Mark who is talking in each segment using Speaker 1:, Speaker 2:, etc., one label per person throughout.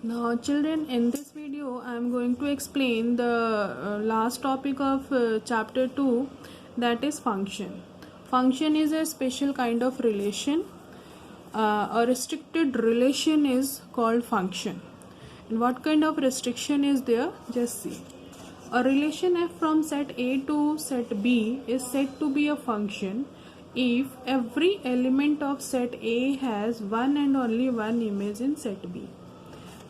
Speaker 1: Now children, in this video I am going to explain the last topic of chapter 2, that is function. Function is a special kind of relation. A restricted relation is called function. And what kind of restriction is there? Just see. A relation f from set A to set B is said to be a function if every element of set A has one and only one image in set B.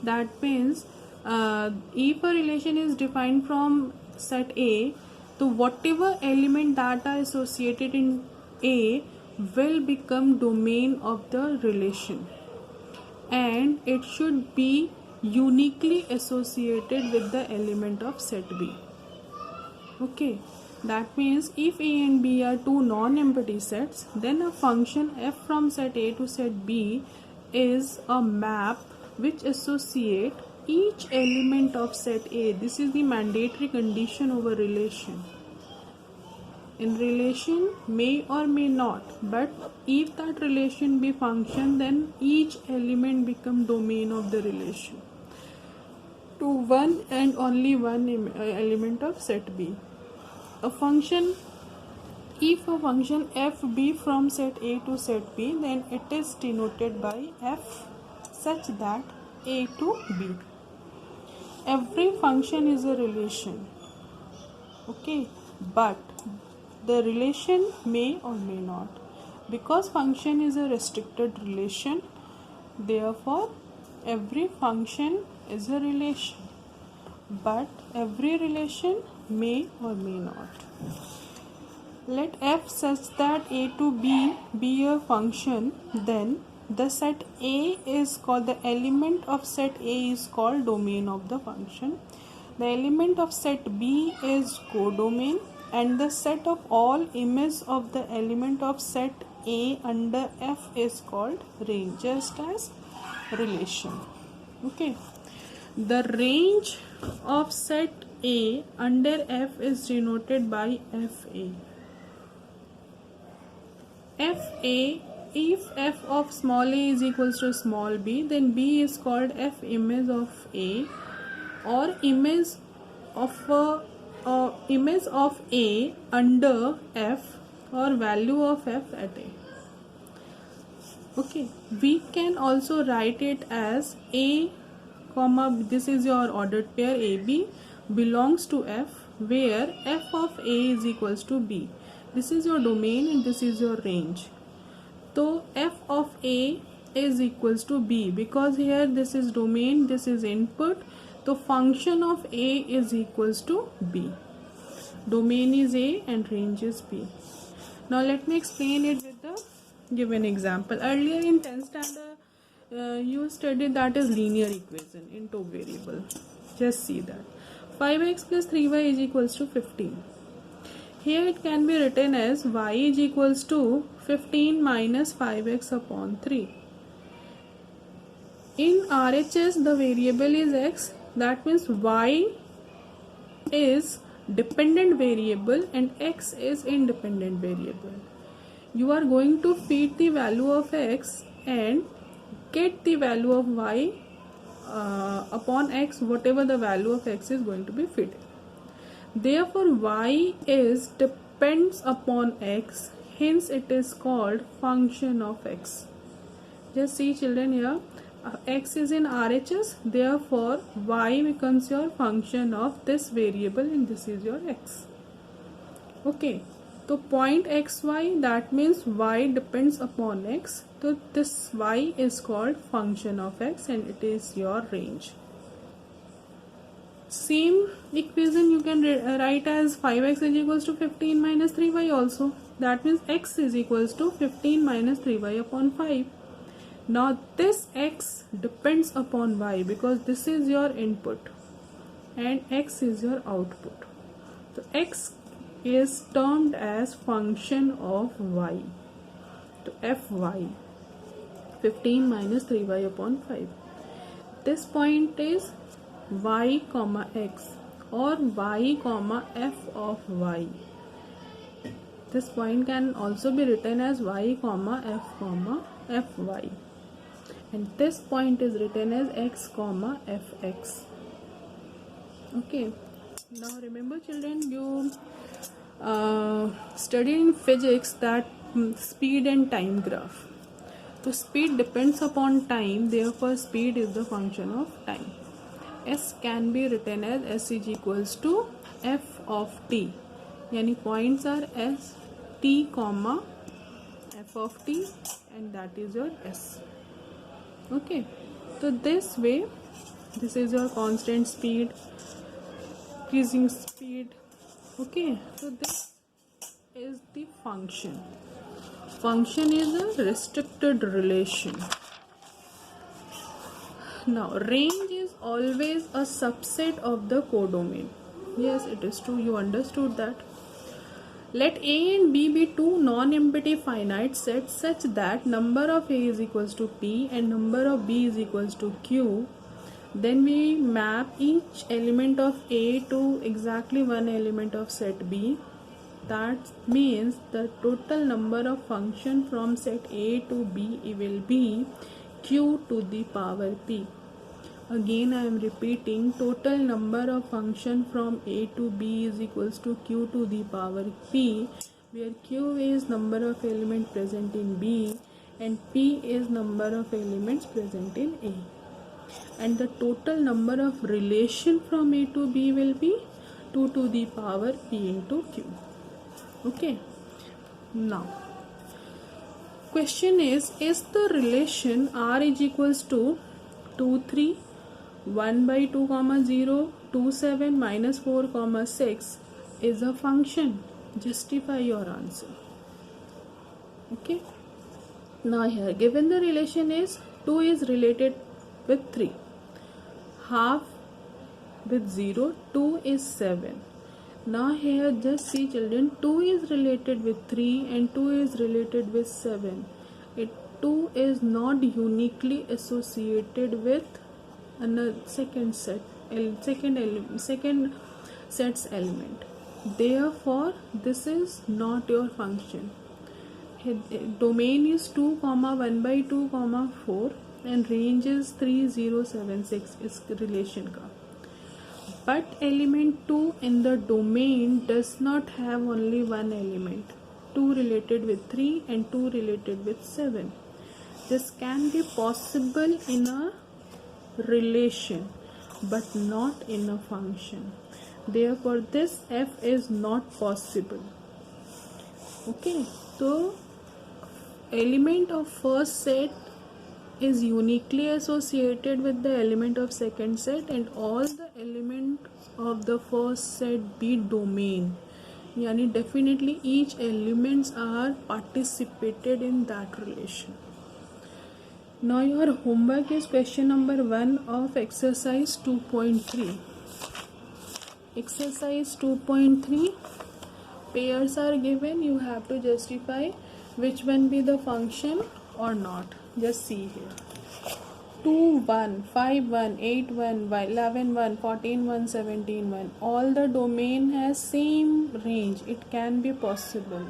Speaker 1: That means if a relation is defined from set A, so whatever element that are associated in A will become domain of the relation, and it should be uniquely associated with the element of set B. Okay, that means if A and B are two non-empty sets, then a function f from set A to set B is a map which associate each element of set A. This is the mandatory condition of a relation. In relation may or may not, but if that relation be function, then each element become domain of the relation to one and only one element of set B. A function, if a function f be from set A to set B, then it is denoted by f such that A to B. Every function is a relation, okay, but the relation may or may not. Because function is a restricted relation, therefore every function is a relation, but every relation may or may not. Let f such that A to B be a function, then the set A is called, the element of set A is called domain of the function. The element of set B is codomain, and the set of all images of the element of set A under F is called range, just as relation. Okay, the range of set A under F is denoted by FA. FA, if f of small a is equals to small b, then b is called f image of A, or image of A under F, or value of f at A. Okay, we can also write it as A comma, this is your ordered pair AB belongs to F, where f of A is equals to B. This is your domain and this is your range. So f of A is equals to B, because here this is domain, this is input. So function of A is equals to B. Domain is A and range is B. Now let me explain it with the given example. Earlier in 10th standard you studied that is linear equation in two variable. Just see that 5x plus 3y is equals to 15. Here it can be written as y is equals to 15 minus 5x upon 3. In RHS the variable is x, that means y is dependent variable and x is independent variable. You are going to feed the value of x and get the value of y upon x, whatever the value of x is going to be fed. Therefore y is depends upon x, hence it is called function of x. Just see children here, x is in RHS, therefore y becomes your function of this variable and this is your x. Okay, so point xy, that means y depends upon x, so this y is called function of x and it is your range. Same equation you can write as 5x is equals to 15 minus 3y also. That means x is equals to 15 minus 3y upon 5. Now this x depends upon y because this is your input and x is your output. So x is termed as function of y. So fy, 15 minus 3y upon 5. This point is y comma x or y comma f of y. This point can also be written as y comma f fy. and this point is written as x comma fx. Okay, now remember children, you studied in physics that speed and time graph. So speed depends upon time, therefore speed is the function of time. S can be written as S is equals to f of t, yani points are s, t comma f of t, and that is your S. Okay, so this way, this is your constant speed, increasing speed. Okay, so this is the function. Function is a restricted relation. Now range is always a subset of the codomain. Yes, it is true, you understood that. Let A and B be two non-empty finite sets such that number of A is equals to P and number of B is equals to Q. Then we map each element of A to exactly one element of set B. That means the total number of function from set A to B will be Q to the power P. Again I am repeating, total number of function from A to B is equals to Q to the power P, where Q is number of elements present in B and P is number of elements present in A. And the total number of relation from A to B will be 2 to the power P into Q. Okay, now question is the relation R is equals to 2 3 1 by 2 comma 0 2 7 minus 4 comma 6 is a function? Justify your answer. Okay, now here given the relation is 2 is related with 3, half with 0, 2 is 7. Now here just see children, 2 is related with 3 and 2 is related with 7. 2 is not uniquely associated with another second set's element. Therefore this is not your function. Domain is 2 comma 1 by 2 comma 4 and range is 3076 is relation का. But element 2 in the domain does not have only one element, 2 related with 3 and 2 related with 7. This can be possible in a relation but not in a function. Therefore this f is not possible. Okay, so element of first set is uniquely associated with the element of second set and all the elements of the first set be domain, yani definitely each elements are participated in that relation. Now your homework is question number 1 of exercise 2.3. Exercise 2.3, pairs are given, you have to justify which one be the function or not. Just see here, 2 1 5 1 8 1 11 1 14 1 17 1, all the domain has same range, it can be possible,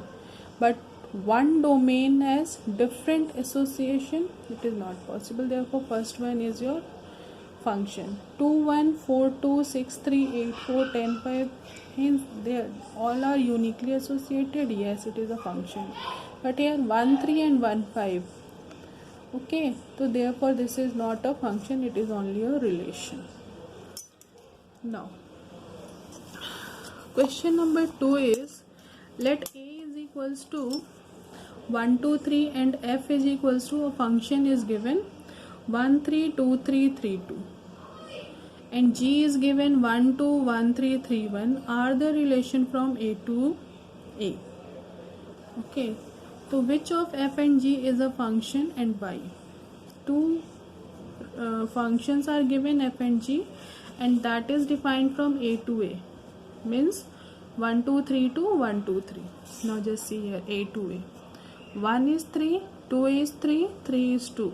Speaker 1: but one domain has different association, it is not possible. Therefore first one is your function. 2 1 4 2 6 3 8 4 10 5, hence they all are uniquely associated. Yes, it is a function, but here 1 3 and 1 5. Okay, so therefore this is not a function, it is only a relation. Now question number 2 is, let A is equals to 1 2 3 and f is equals to a function is given 1 3 2 3 3 2 and g is given 1 2 1 3 3 1, are the relation from A to A. Okay, so which of f and g is a function and why? Two functions are given, f and g, and that is defined from A to A, means 1 2 3 2 1 2 3. Now just see here, A to A, 1 is 3, 2 is 3, 3 is 2.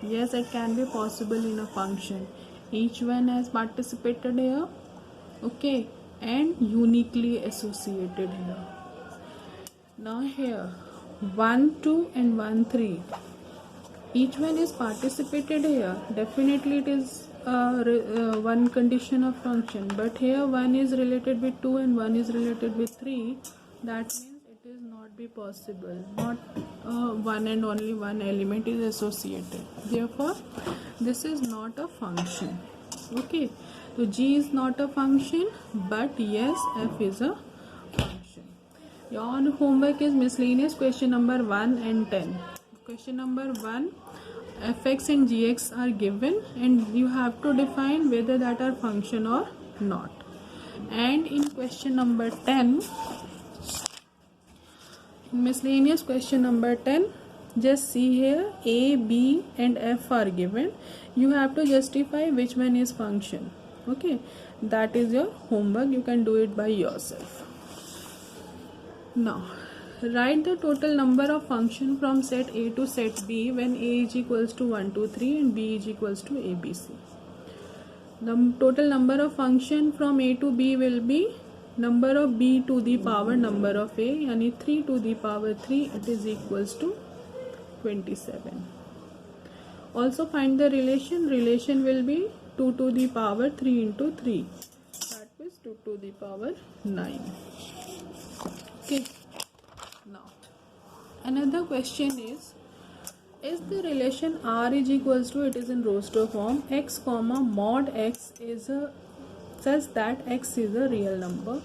Speaker 1: Yes, it can be possible in a function, each one has participated here. Okay, and uniquely associated here. Now here 1 2 and 1 3, each one is participated here, definitely it is one condition of function, but here one is related with 2 and one is related with 3. That means it is not be possible, not one and only one element is associated, therefore this is not a function. Okay, so G is not a function, but yes, F is a function. Your homework is miscellaneous question number 1 and 10. Question number 1, fx and gx are given and you have to define whether that are function or not. And in question number 10, miscellaneous question number 10, just see here a, b and f are given. You have to justify which one is function. Okay, that is your homework, you can do it by yourself. Now write the total number of function from set A to set B when A is equals to 1, 2, 3 and B is equals to ABC. The total number of function from A to B will be number of B to the power number of A, yani 3 to the power 3, it is equals to 27. Also find the relation will be 2 to the power 3 into 3, that is 2 to the power 9. Okay. Now another question is the relation R is equals to, it is in roster form, x comma mod x is such that x is a real number.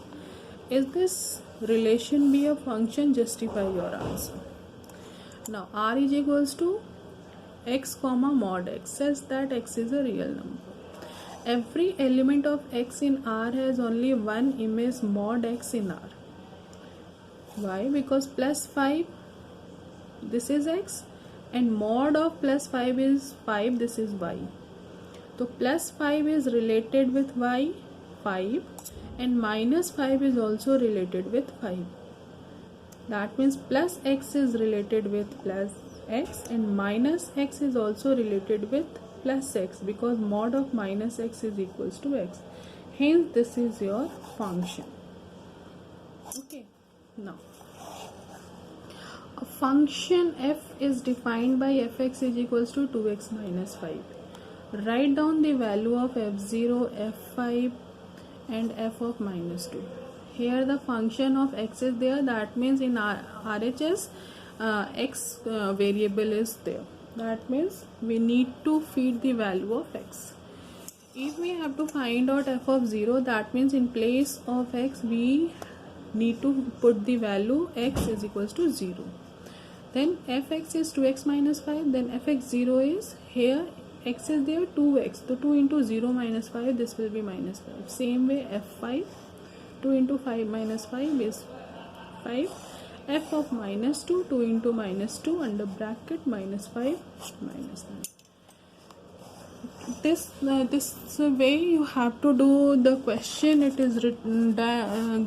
Speaker 1: Is this relation be a function? Justify your answer. Now R is equals to x comma mod x such that x is a real number. Every element of x in R has only one image mod x in R. Why? Because plus 5, this is x, and mod of plus 5 is 5, this is y. So plus 5 is related with y, 5, and minus 5 is also related with 5. That means plus x is related with plus x and minus x is also related with plus x, because mod of minus x is equals to x. Hence this is your function. Okay. Now a function f is defined by fx is equals to 2x minus 5. Write down the value of f0, f5 and f of minus 2. Here the function of x is there, that means in RHS x variable is there. That means we need to feed the value of x. If we have to find out f of 0, that means in place of x we need to put the value x is equals to 0. Then fx is 2x minus 5, then fx0 is, here x is there 2x, so 2 into 0 minus 5, this will be minus 5. Same way f5, 2 into 5 minus 5 is 5. F of minus 2, 2 into minus 2 under bracket minus 5 minus 9. This way you have to do the question. It is written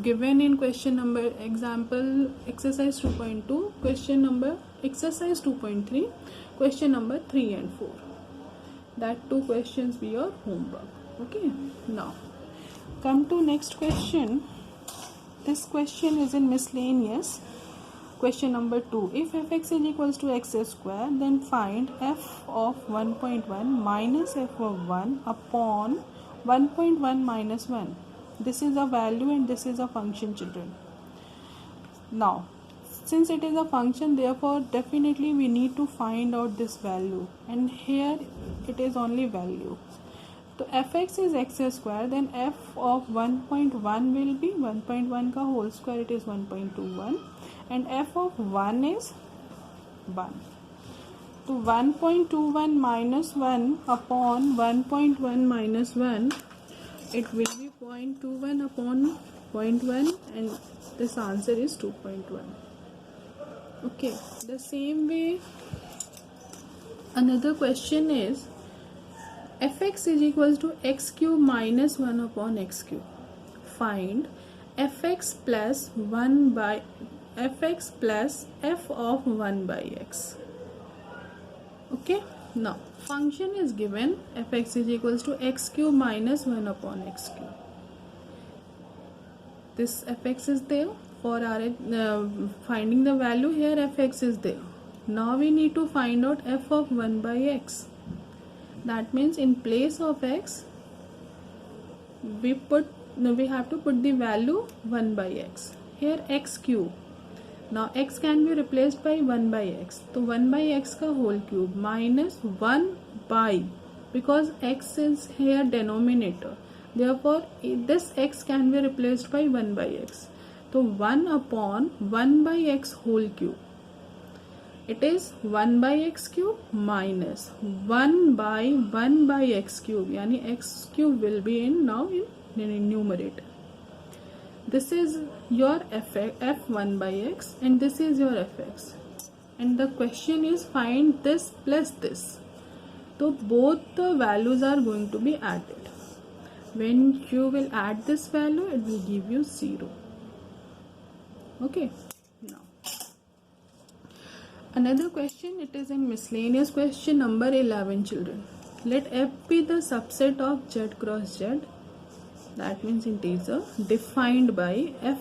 Speaker 1: given in question number example exercise 2.2, question number exercise 2.3, question number 3 and 4. That 2 questions be your homework. Okay. Now come to next question. This question is in miscellaneous. Question number 2. If fx is equals to x square, then find f of 1.1 minus f of 1 upon 1.1 minus 1. This is a value and this is a function, children. Now, since it is a function, therefore definitely we need to find out this value. And here it is only value. So fx is x square, then f of 1.1 will be 1.1 ka whole square, it is 1.21, and f of 1 is 1. So 1.21 minus 1 upon 1.1 minus 1, it will be 0.21 upon 0.1, and this answer is 2.1. Okay, the same way another question is fx is equals to x cube minus 1 upon x cube. Find fx plus 1 by fx plus f of 1 by x. Okay, now function is given fx is equals to x cube minus 1 upon x cube. This fx is there for our finding the value. Here fx is there, Now we need to find out f of 1 by x. That means in place of x we have to put the value 1 by x. Here x cube. Now x can be replaced by 1 by x. So 1 by x का whole cube minus 1 by, because x is here denominator. Therefore this x can be replaced by 1 by x. So 1 upon 1 by x whole cube. It is 1 by x cube minus 1 by x cube. Yani x cube will be in now in numerator. This is your f1 by x and this is your fx. And the question is find this plus this. So both the values are going to be added. When you will add this value, it will give you 0. Okay. Now another question, it is in miscellaneous question number 11, children. Let f be the subset of z cross z. That means integer defined by f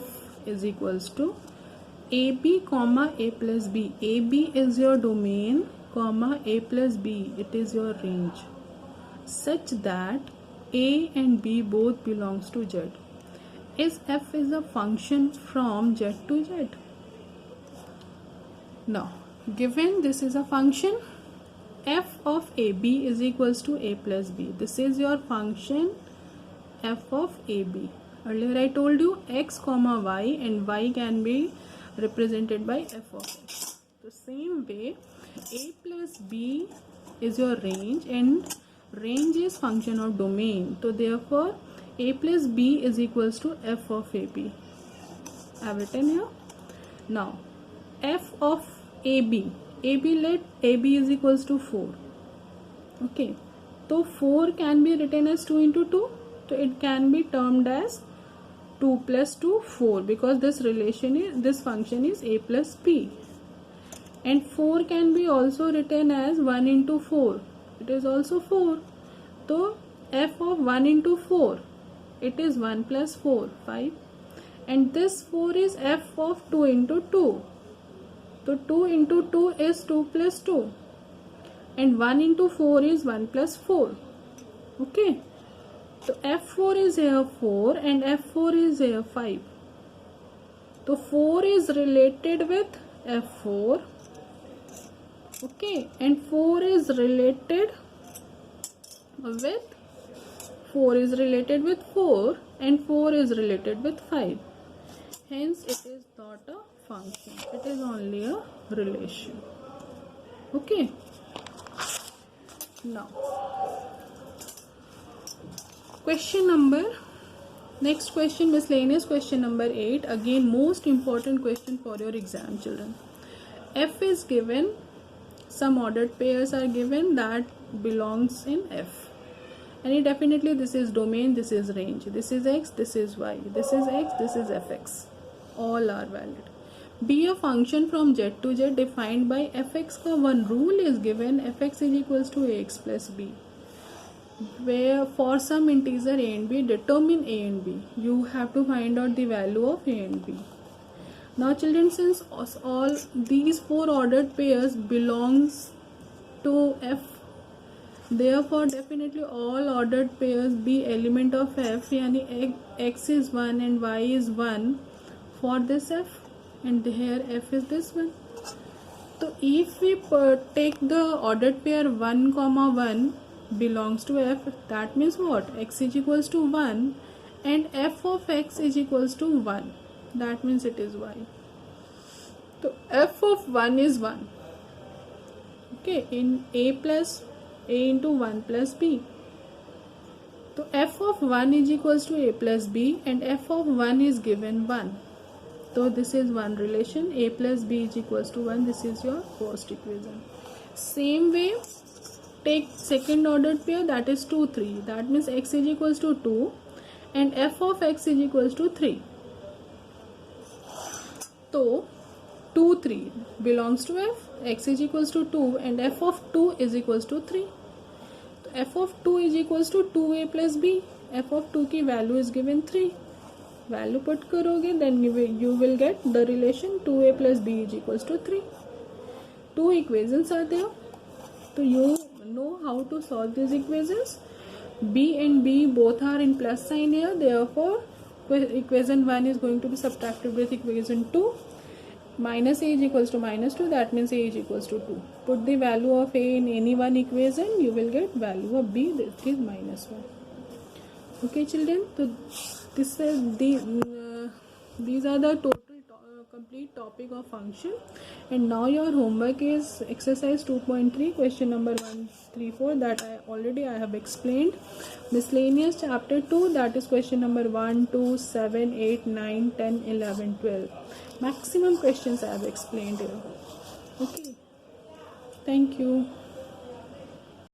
Speaker 1: is equals to ab comma a plus b. ab is your domain comma a plus b, it is your range, such that a and b both belongs to z. Is f is a function from z to z? Now given this is a function, f of ab is equals to a plus b. This is your function f of ab. Earlier I told you x comma y, and y can be represented by f of x. The same way a plus b is your range and range is function of domain. So therefore a plus b is equals to f of ab. I have written here. Now f of ab, let ab is equals to 4. Okay, so 4 can be written as 2 into 2. So it can be termed as 2 plus 2, 4, because this function is a plus b. And 4 can be also written as 1 into 4. It is also 4. So f of 1 into 4, it is 1 plus 4, 5. And this 4 is f of 2 into 2. So 2 into 2 is 2 plus 2. And 1 into 4 is 1 plus 4. Okay. So f4 is here 4 and f4 is here 5. So 4 is related with f4. Okay, and 4 is related with 4 and 4 is related with 5. Hence it is not a function. It is only a relation. Okay. Now next question, miscellaneous question number 8. Again, most important question for your exam, children. F is given, some ordered pairs are given that belongs in F. And definitely this is domain, this is range, this is x, this is y, this is x, this is fx. All are valid. Be a function from z to z defined by fx ka one rule is given, fx is equals to ax plus b. Where for some integer a and b, determine a and b. You have to find out the value of a and b. Now children, since all these 4 ordered pairs belongs to f, therefore definitely all ordered pairs be element of f, yani x is 1 and y is 1 for this f, and here f is this one. So if we take the ordered pair 1 comma 1 belongs to f, that means what? X is equals to 1 and f of x is equals to 1. That means it is y. So f of 1 is 1. Okay, in a into 1 plus b. So f of 1 is equals to a plus b and f of 1 is given 1. So this is one relation, a plus b is equals to 1. This is your first equation. Same way, take second ordered pair, that is 2, 3. That means x is equals to 2 and f of x is equals to 3. So 2, 3 belongs to f, x is equals to 2 and f of 2 is equals to 3. So f of 2 is equals to 2a plus b. F of 2 की value is given 3. Value put करोगे, then you will get the relation 2a plus b is equals to 3. two equations are there. So you know how to solve these equations. B and B both are in plus sign here, therefore equation 1 is going to be subtracted with equation 2. Minus A is equals to minus 2, that means A is equals to 2. Put the value of A in any one equation, you will get value of B, that is minus 1. Okay children, so this is these are the total complete topic of function. And now your homework is exercise 2.3 question number 134 that I have explained. Miscellaneous chapter 2, that is question number 1, 2, 7, 8, 9, 10, 11, 12. Maximum questions I have explained here. Okay, thank you.